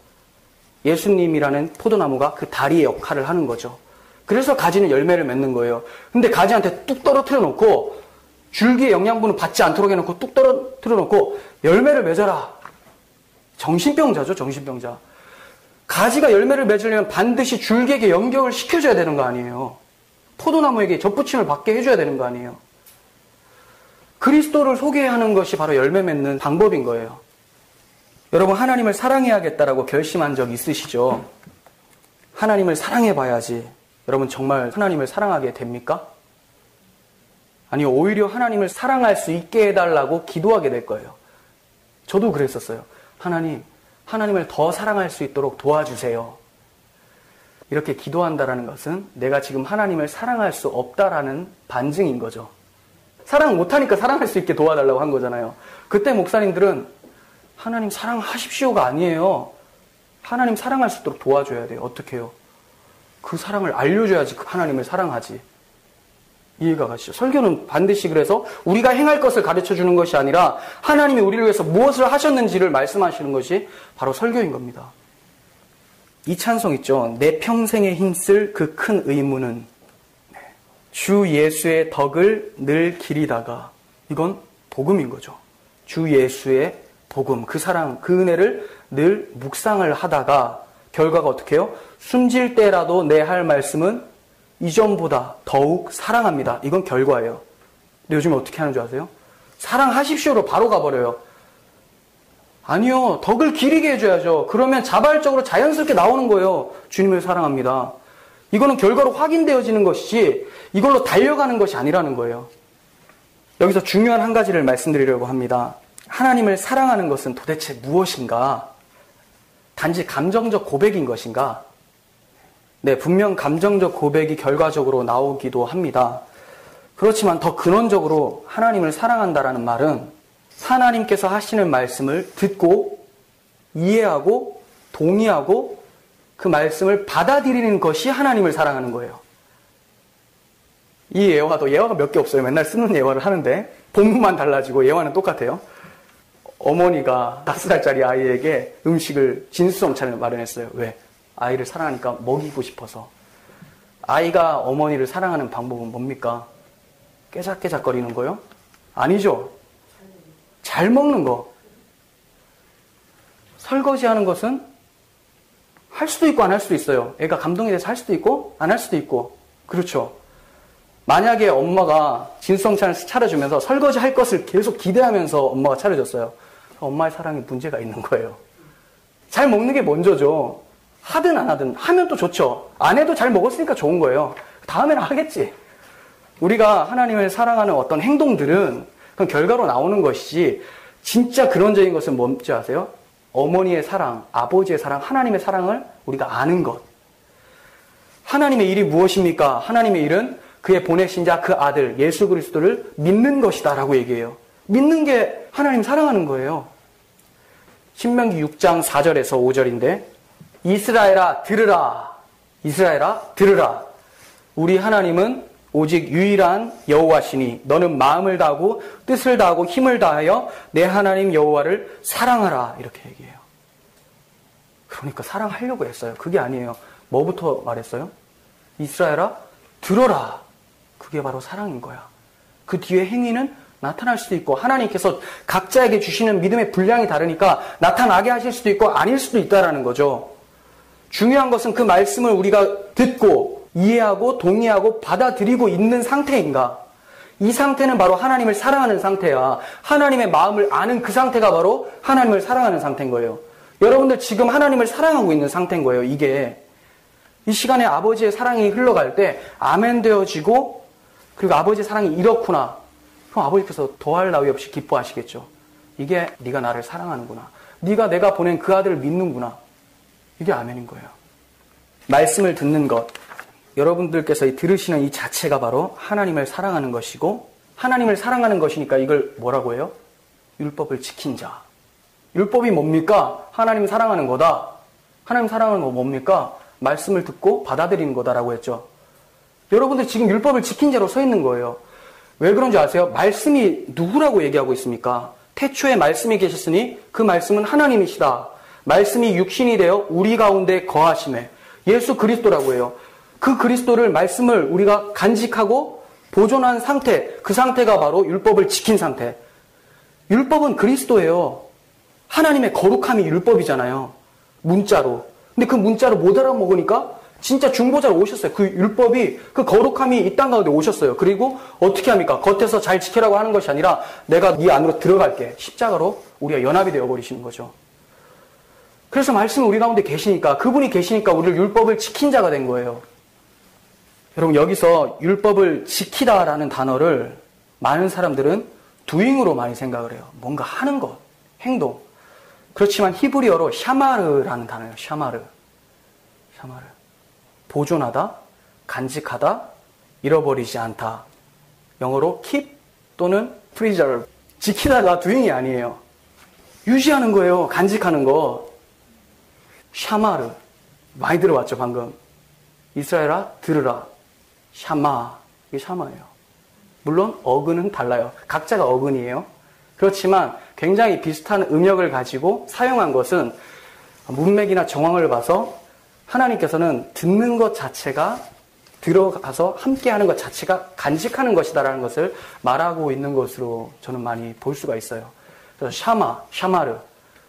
예수님이라는 포도나무가 그 다리의 역할을 하는 거죠. 그래서 가지는 열매를 맺는 거예요. 근데 가지한테 뚝 떨어뜨려 놓고, 줄기의 영양분을 받지 않도록 해놓고 뚝 떨어뜨려 놓고 열매를 맺어라. 정신병자죠, 정신병자. 가지가 열매를 맺으려면 반드시 줄기에게 연결을 시켜줘야 되는 거 아니에요. 포도나무에게 접붙임을 받게 해줘야 되는 거 아니에요. 그리스도를 소개하는 것이 바로 열매 맺는 방법인 거예요. 여러분, 하나님을 사랑해야겠다라고 결심한 적 있으시죠? 하나님을 사랑해봐야지. 여러분, 정말 하나님을 사랑하게 됩니까? 아니요, 오히려 하나님을 사랑할 수 있게 해달라고 기도하게 될 거예요. 저도 그랬었어요. 하나님을 더 사랑할 수 있도록 도와주세요. 이렇게 기도한다라는 것은 내가 지금 하나님을 사랑할 수 없다라는 반증인 거죠. 사랑 못하니까 사랑할 수 있게 도와달라고 한 거잖아요. 그때 목사님들은 하나님 사랑하십시오가 아니에요. 하나님 사랑할 수 있도록 도와줘야 돼요. 어떻게 해요? 그 사랑을 알려줘야지 하나님을 사랑하지. 이해가 가시죠? 설교는 반드시 그래서 우리가 행할 것을 가르쳐주는 것이 아니라 하나님이 우리를 위해서 무엇을 하셨는지를 말씀하시는 것이 바로 설교인 겁니다. 이 찬송 있죠. 내 평생에 힘쓸 그 큰 의무는 주 예수의 덕을 늘 기리다가. 이건 복음인 거죠. 주 예수의 복음, 그 사랑, 그 은혜를 늘 묵상을 하다가 결과가 어떻게 해요? 숨질 때라도 내 할 말씀은 이전보다 더욱 사랑합니다. 이건 결과예요. 근데 요즘에 어떻게 하는 줄 아세요? 사랑하십시오로 바로 가버려요. 아니요, 덕을 기리게 해줘야죠. 그러면 자발적으로 자연스럽게 나오는 거예요. 주님을 사랑합니다. 이거는 결과로 확인되어지는 것이지 이걸로 달려가는 것이 아니라는 거예요. 여기서 중요한 한 가지를 말씀드리려고 합니다. 하나님을 사랑하는 것은 도대체 무엇인가? 단지 감정적 고백인 것인가? 네, 분명 감정적 고백이 결과적으로 나오기도 합니다. 그렇지만 더 근원적으로 하나님을 사랑한다라는 말은 하나님께서 하시는 말씀을 듣고 이해하고 동의하고 그 말씀을 받아들이는 것이 하나님을 사랑하는 거예요. 이 예화가 몇 개 없어요. 맨날 쓰는 예화를 하는데 본문만 달라지고 예화는 똑같아요. 어머니가 5살짜리 아이에게 음식을 진수성찬을 마련했어요. 왜? 아이를 사랑하니까 먹이고 싶어서. 아이가 어머니를 사랑하는 방법은 뭡니까? 깨작깨작거리는 거요? 아니죠. 잘 먹는 거. 설거지하는 것은 할 수도 있고 안 할 수도 있어요. 애가 감동이 돼서 할 수도 있고 안 할 수도 있고. 그렇죠. 만약에 엄마가 진수성찬을 차려주면서 설거지 할 것을 계속 기대하면서 엄마가 차려줬어요. 엄마의 사랑에 문제가 있는 거예요. 잘 먹는 게 먼저죠. 하든 안 하든 하면 또 좋죠. 안 해도 잘 먹었으니까 좋은 거예요. 다음에는 하겠지. 우리가 하나님을 사랑하는 어떤 행동들은 그건 결과로 나오는 것이지 진짜 근원적인 것은 뭔지 아세요? 어머니의 사랑, 아버지의 사랑, 하나님의 사랑을 우리가 아는 것. 하나님의 일이 무엇입니까? 하나님의 일은 그의 보내신 자 그 아들 예수 그리스도를 믿는 것이다 라고 얘기해요. 믿는 게 하나님 사랑하는 거예요. 신명기 6장 4절에서 5절인데 이스라엘아 들으라. 이스라엘아 들으라. 우리 하나님은 오직 유일한 여호와시니 너는 마음을 다하고 뜻을 다하고 힘을 다하여 내 하나님 여호와를 사랑하라. 이렇게 얘기해요. 그러니까 사랑하려고 했어요. 그게 아니에요. 뭐부터 말했어요? 이스라엘아 들어라. 그게 바로 사랑인 거야. 그 뒤에 행위는 나타날 수도 있고 하나님께서 각자에게 주시는 믿음의 분량이 다르니까 나타나게 하실 수도 있고 아닐 수도 있다라는 거죠. 중요한 것은 그 말씀을 우리가 듣고 이해하고 동의하고 받아들이고 있는 상태인가. 이 상태는 바로 하나님을 사랑하는 상태야. 하나님의 마음을 아는 그 상태가 바로 하나님을 사랑하는 상태인 거예요. 여러분들 지금 하나님을 사랑하고 있는 상태인 거예요. 이게 이 시간에 아버지의 사랑이 흘러갈 때 아멘 되어지고 그리고 아버지의 사랑이 이렇구나. 그럼 아버지께서 더할 나위 없이 기뻐하시겠죠. 이게 네가 나를 사랑하는구나. 네가 내가 보낸 그 아들을 믿는구나. 이게 아멘인 거예요. 말씀을 듣는 것. 여러분들께서 들으시는 이 자체가 바로 하나님을 사랑하는 것이고 하나님을 사랑하는 것이니까 이걸 뭐라고 해요? 율법을 지킨 자. 율법이 뭡니까? 하나님 사랑하는 거다. 하나님 사랑하는 거 뭡니까? 말씀을 듣고 받아들이는 거다라고 했죠. 여러분들 지금 율법을 지킨 자로 서 있는 거예요. 왜 그런지 아세요? 말씀이 누구라고 얘기하고 있습니까? 태초에 말씀이 계셨으니 그 말씀은 하나님이시다. 말씀이 육신이 되어 우리 가운데 거하심에 예수 그리스도라고 해요. 그 그리스도를 말씀을 우리가 간직하고 보존한 상태, 그 상태가 바로 율법을 지킨 상태. 율법은 그리스도예요. 하나님의 거룩함이 율법이잖아요. 문자로. 근데 그 문자를 못 알아먹으니까 진짜 중보자로 오셨어요. 그 율법이, 그 거룩함이 이 땅 가운데 오셨어요. 그리고 어떻게 합니까? 겉에서 잘 지키라고 하는 것이 아니라 내가 네 안으로 들어갈게. 십자가로 우리가 연합이 되어버리시는 거죠. 그래서 말씀이 우리 가운데 계시니까, 그분이 계시니까 우리를 율법을 지킨 자가 된 거예요. 여러분, 여기서 율법을 지키다라는 단어를 많은 사람들은 doing으로 많이 생각을 해요. 뭔가 하는 것, 행동. 그렇지만 히브리어로 샤마르라는 단어예요. 샤마르. 보존하다, 간직하다, 잃어버리지 않다. 영어로 keep 또는 preserve. 지키다가 doing이 아니에요. 유지하는 거예요. 간직하는 거. 샤마르. 많이 들어봤죠, 방금. 이스라엘아, 들으라. 샤마. 이게 샤마예요. 물론 어근은 달라요. 각자가 어근이에요. 그렇지만 굉장히 비슷한 음역을 가지고 사용한 것은 문맥이나 정황을 봐서 하나님께서는 듣는 것 자체가 들어가서 함께하는 것 자체가 간직하는 것이다라는 것을 말하고 있는 것으로 저는 많이 볼 수가 있어요. 그래서 샤마르.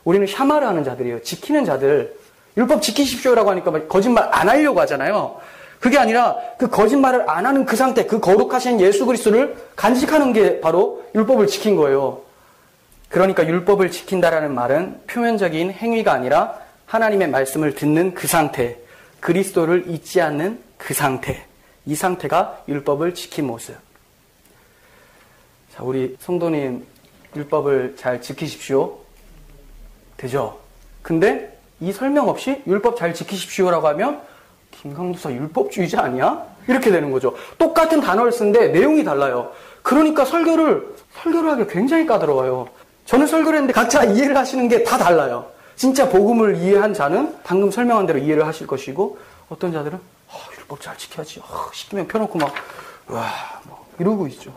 우리는 샤마르 하는 자들이에요. 지키는 자들. 율법 지키십시오라고 하니까 거짓말 안 하려고 하잖아요. 그게 아니라 그 거짓말을 안 하는 그 상태, 그 거룩하신 예수 그리스도를 간직하는 게 바로 율법을 지킨 거예요. 그러니까 율법을 지킨다라는 말은 표면적인 행위가 아니라 하나님의 말씀을 듣는 그 상태, 그리스도를 잊지 않는 그 상태, 이 상태가 율법을 지킨 모습. 자, 우리 성도님 율법을 잘 지키십시오. 되죠? 근데 이 설명 없이 율법 잘 지키십시오라고 하면 김강도사 율법주의자 아니야? 이렇게 되는 거죠. 똑같은 단어를 쓰는데 내용이 달라요. 그러니까 설교를 하기 굉장히 까다로워요. 저는 설교를 했는데 각자 이해를 하시는 게 다 달라요. 진짜 복음을 이해한 자는 방금 설명한 대로 이해를 하실 것이고, 어떤 자들은 율법 잘 지켜야지. 십계명 펴놓고 막 이러고 있죠.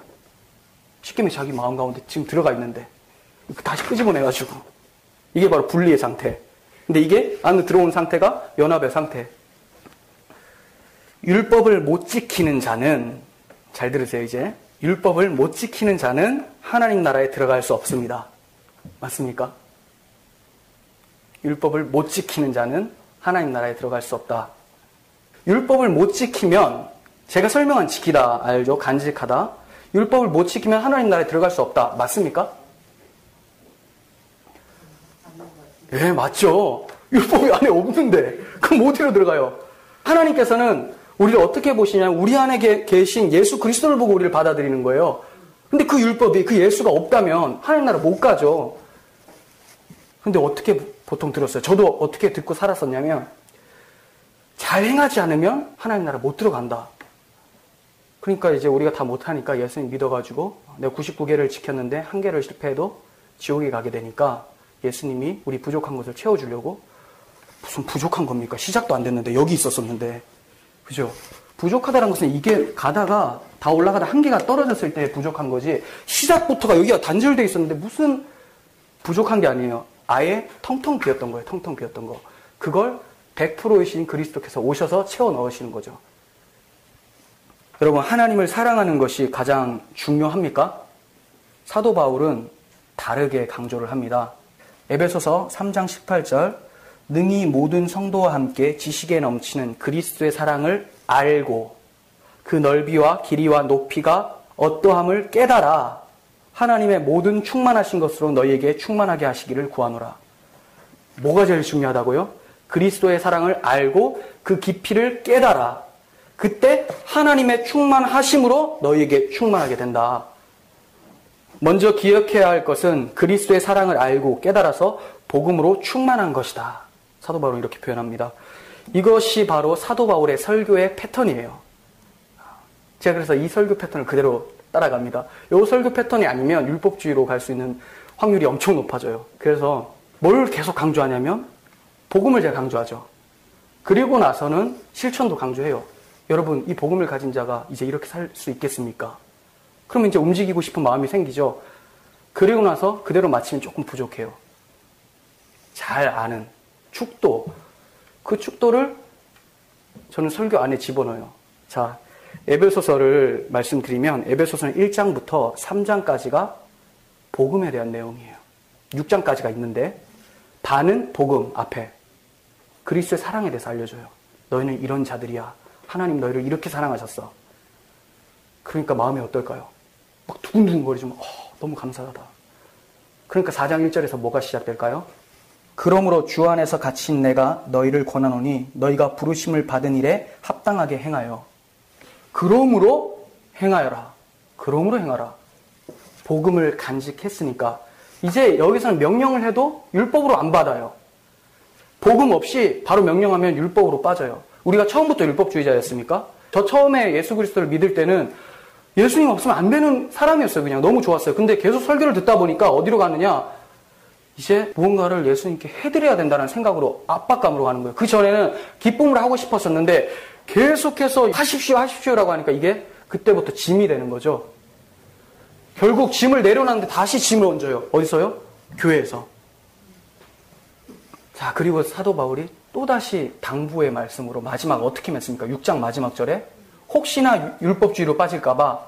십계명이 자기 마음 가운데 지금 들어가 있는데 다시 끄집어내가지고, 이게 바로 분리의 상태. 근데 이게 안으로 들어온 상태가 연합의 상태. 율법을 못 지키는 자는, 잘 들으세요 이제, 율법을 못 지키는 자는 하나님 나라에 들어갈 수 없습니다. 맞습니까? 율법을 못 지키는 자는 하나님 나라에 들어갈 수 없다. 율법을 못 지키면, 제가 설명한 지키다 알죠? 간직하다. 율법을 못 지키면 하나님 나라에 들어갈 수 없다. 맞습니까? 예, 맞죠. 율법이 안에 없는데 그럼 어디로 들어가요? 하나님께서는 우리를 어떻게 보시냐면 우리 안에 계신 예수 그리스도를 보고 우리를 받아들이는 거예요. 근데 그 율법이, 그 예수가 없다면 하나님 나라 못 가죠. 근데 어떻게 보통 들었어요? 저도 어떻게 듣고 살았었냐면, 잘 행하지 않으면 하나님 나라 못 들어간다. 그러니까 이제 우리가 다 못하니까 예수님 믿어가지고 내가 99개를 지켰는데 1개를 실패해도 지옥에 가게 되니까 예수님이 우리 부족한 것을 채워주려고, 무슨 부족한 겁니까? 시작도 안 됐는데 여기 있었었는데, 그죠? 부족하다는 것은 이게 가다가 다 올라가다 1개가 떨어졌을 때 부족한 거지, 시작부터가 여기가 단절되어 있었는데 무슨 부족한 게 아니에요. 아예 텅텅 비었던 거예요. 텅텅 비었던 거. 그걸 100%이신 그리스도께서 오셔서 채워 넣으시는 거죠. 여러분, 하나님을 사랑하는 것이 가장 중요합니까? 사도 바울은 다르게 강조를 합니다. 에베소서 3장 18절, 능히 모든 성도와 함께 지식에 넘치는 그리스도의 사랑을 알고 그 넓이와 길이와 높이가 어떠함을 깨달아 하나님의 모든 충만하신 것으로 너희에게 충만하게 하시기를 구하노라. 뭐가 제일 중요하다고요? 그리스도의 사랑을 알고 그 깊이를 깨달아. 그때 하나님의 충만하심으로 너희에게 충만하게 된다. 먼저 기억해야 할 것은 그리스도의 사랑을 알고 깨달아서 복음으로 충만한 것이다. 사도 바울은 이렇게 표현합니다. 이것이 바로 사도 바울의 설교의 패턴이에요. 제가 그래서 이 설교 패턴을 그대로 따라갑니다. 이 설교 패턴이 아니면 율법주의로 갈 수 있는 확률이 엄청 높아져요. 그래서 뭘 계속 강조하냐면 복음을 제가 강조하죠. 그리고 나서는 실천도 강조해요. 여러분, 이 복음을 가진 자가 이제 이렇게 살 수 있겠습니까? 그러면 이제 움직이고 싶은 마음이 생기죠. 그리고 나서 그대로 마치면 조금 부족해요. 잘 아는 축도, 그 축도를 저는 설교 안에 집어넣어요. 자, 에베소서를 말씀드리면 에베소서는 1장부터 3장까지가 복음에 대한 내용이에요. 6장까지가 있는데 반은 복음 앞에 그리스도의 사랑에 대해서 알려줘요. 너희는 이런 자들이야. 하나님 너희를 이렇게 사랑하셨어. 그러니까 마음이 어떨까요? 막 두근두근거리지만 너무 감사하다. 그러니까 4장 1절에서 뭐가 시작될까요? 그러므로 주 안에서 갇힌 내가 너희를 권하노니 너희가 부르심을 받은 일에 합당하게 행하여. 그러므로 행하여라. 그러므로 행하라. 복음을 간직했으니까 이제 여기서는 명령을 해도 율법으로 안 받아요. 복음 없이 바로 명령하면 율법으로 빠져요. 우리가 처음부터 율법주의자였습니까? 저 처음에 예수 그리스도를 믿을 때는 예수님 없으면 안 되는 사람이었어요. 그냥 너무 좋았어요. 근데 계속 설교를 듣다 보니까 어디로 가느냐, 이제 무언가를 예수님께 해드려야 된다는 생각으로, 압박감으로 가는 거예요. 그 전에는 기쁨을 하고 싶었었는데 계속해서 하십시오라고 하니까 이게 그때부터 짐이 되는 거죠. 결국 짐을 내려놨는데 다시 짐을 얹어요. 어디서요? 교회에서. 자, 그리고 사도 바울이 또다시 당부의 말씀으로 마지막 어떻게 맺습니까? 6장 마지막 절에 혹시나 율법주의로 빠질까봐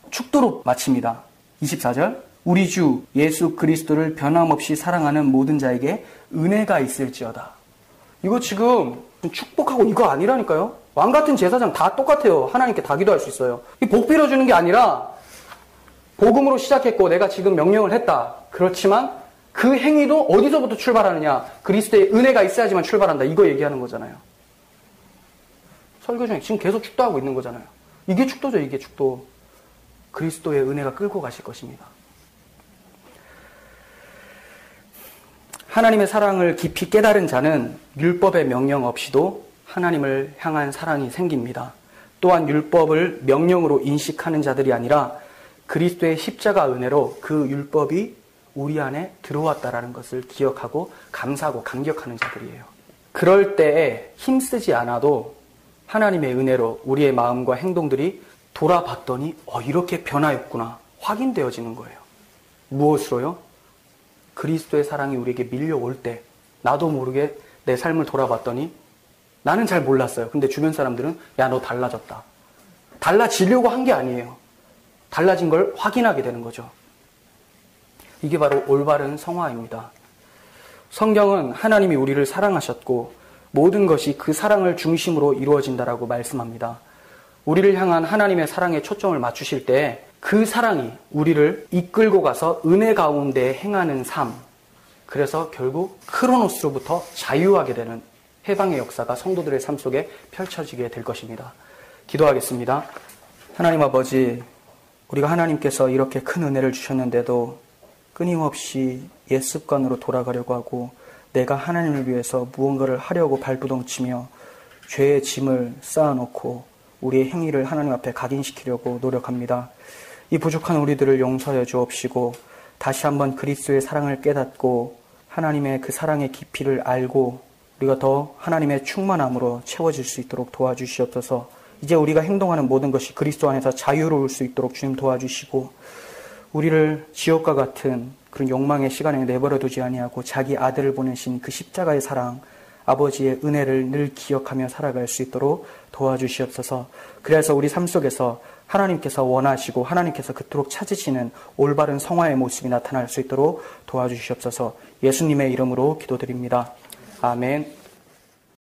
축도로 마칩니다. 24절, 우리 주 예수 그리스도를 변함없이 사랑하는 모든 자에게 은혜가 있을지어다. 이거 지금 축복하고 이거 아니라니까요. 왕같은 제사장 다 똑같아요. 하나님께 다 기도할 수 있어요. 이 복 빌어주는 게 아니라 복음으로 시작했고 내가 지금 명령을 했다. 그렇지만 그 행위도 어디서부터 출발하느냐? 그리스도의 은혜가 있어야지만 출발한다. 이거 얘기하는 거잖아요. 설교 중에 지금 계속 축도하고 있는 거잖아요. 이게 축도죠. 이게 축도. 그리스도의 은혜가 끌고 가실 것입니다. 하나님의 사랑을 깊이 깨달은 자는 율법의 명령 없이도 하나님을 향한 사랑이 생깁니다. 또한 율법을 명령으로 인식하는 자들이 아니라 그리스도의 십자가 은혜로 그 율법이 우리 안에 들어왔다라는 것을 기억하고 감사하고 감격하는 자들이에요. 그럴 때에 힘쓰지 않아도 하나님의 은혜로 우리의 마음과 행동들이 돌아봤더니 이렇게 변화했구나 확인되어지는 거예요. 무엇으로요? 그리스도의 사랑이 우리에게 밀려올 때 나도 모르게 내 삶을 돌아봤더니 나는 잘 몰랐어요. 근데 주변 사람들은 야, 너 달라졌다. 달라지려고 한 게 아니에요. 달라진 걸 확인하게 되는 거죠. 이게 바로 올바른 성화입니다. 성경은 하나님이 우리를 사랑하셨고 모든 것이 그 사랑을 중심으로 이루어진다라고 말씀합니다. 우리를 향한 하나님의 사랑에 초점을 맞추실 때 그 사랑이 우리를 이끌고 가서 은혜 가운데 행하는 삶, 그래서 결국 크로노스로부터 자유하게 되는 해방의 역사가 성도들의 삶 속에 펼쳐지게 될 것입니다. 기도하겠습니다. 하나님 아버지, 우리가 하나님께서 이렇게 큰 은혜를 주셨는데도 끊임없이 옛 습관으로 돌아가려고 하고 내가 하나님을 위해서 무언가를 하려고 발부동치며 죄의 짐을 쌓아놓고 우리의 행위를 하나님 앞에 각인시키려고 노력합니다. 이 부족한 우리들을 용서해 주옵시고 다시 한번 그리스도의 사랑을 깨닫고 하나님의 그 사랑의 깊이를 알고 우리가 더 하나님의 충만함으로 채워질 수 있도록 도와주시옵소서. 이제 우리가 행동하는 모든 것이 그리스도 안에서 자유로울 수 있도록 주님 도와주시고 우리를 지옥과 같은 그런 욕망의 시간에 내버려 두지 아니하고 자기 아들을 보내신 그 십자가의 사랑, 아버지의 은혜를 늘 기억하며 살아갈 수 있도록 도와주시옵소서. 그래서 우리 삶 속에서 하나님께서 원하시고 하나님께서 그토록 찾으시는 올바른 성화의 모습이 나타날 수 있도록 도와주시옵소서. 예수님의 이름으로 기도드립니다. 아멘.